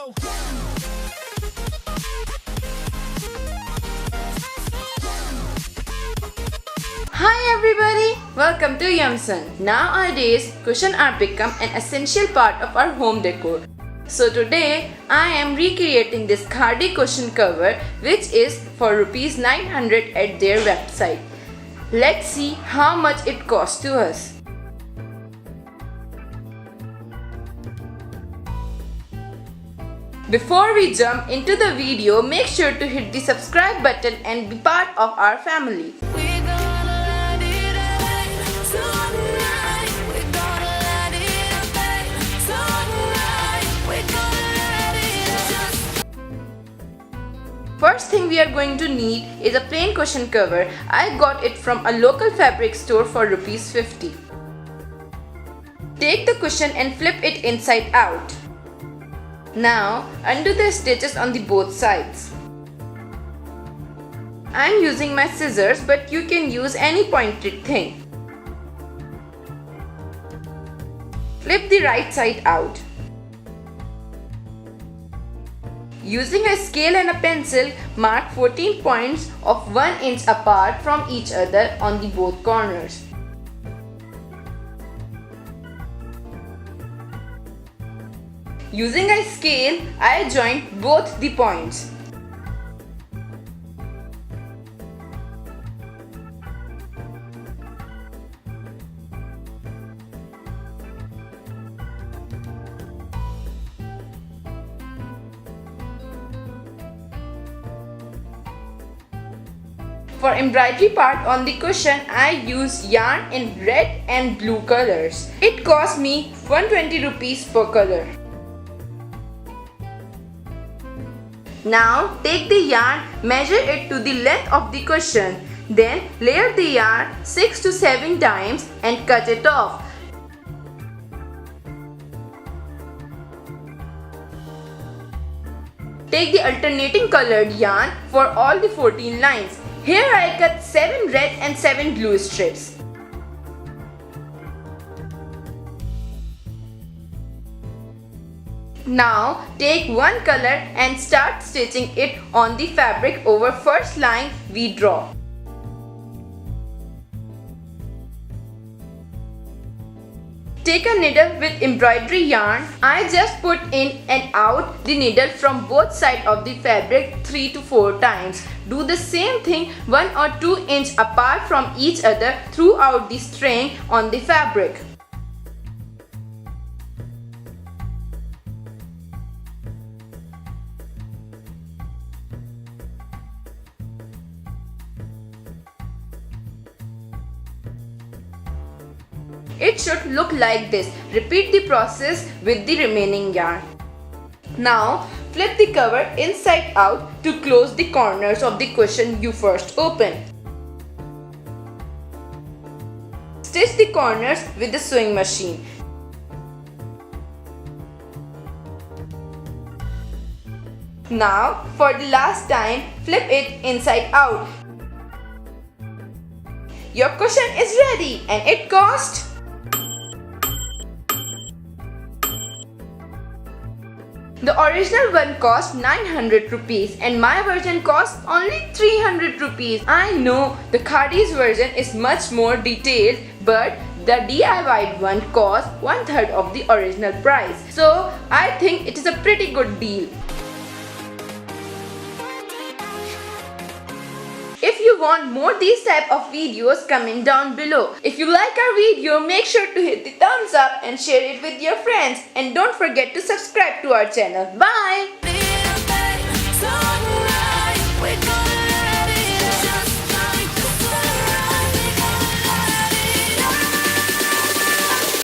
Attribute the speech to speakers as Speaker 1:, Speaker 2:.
Speaker 1: go.
Speaker 2: Hi everybody, welcome to Yumsun. Nowadays, cushions are become an essential part of our home decor. So today, I am recreating this Khaadi cushion cover which is for Rs 900 at their website. Let's see how much it costs to us. Before we jump into the video, make sure to hit the subscribe button and be part of our family. First thing we are going to need is a plain cushion cover. I got it from a local fabric store for Rs 50. Take the cushion and flip it inside out. Now undo the stitches on the both sides. I am using my scissors, but you can use any pointed thing. Flip the right side out. Using a scale and a pencil, mark 14 points of 1 inch apart from each other on the both corners. Using a scale, I joined both the points. For embroidery part on the cushion, I use yarn in red and blue colors. It cost me 120 rupees per color. Now take the yarn, measure it to the length of the cushion. Then layer the yarn 6 to 7 times and cut it off. Take the alternating colored yarn for all the 14 lines. Here I cut 7 red and 7 blue strips. Now take one color and start stitching it on the fabric over first line we draw. Take a needle with embroidery yarn. I just put in and out the needle from both sides of the fabric 3 to 4 times. Do the same thing 1 or 2 inches apart from each other throughout the string on the fabric. It should look like this. Repeat the process with the remaining yarn. Now flip the cover inside out to close the corners of the cushion you first opened. Stitch the corners with the sewing machine. Now for the last time, flip it inside out. Your cushion is ready and it cost the original one cost 900 rupees and my version cost only 300 rupees. I know the Khaadi's version is much more detailed, but the DIY one cost 1/3 of the original price. So I think it is a pretty good deal. If you want more these type of videos, comment down below. If you like our video, make sure to hit the thumbs up and share it with your friends. And don't forget to subscribe to our channel. Bye!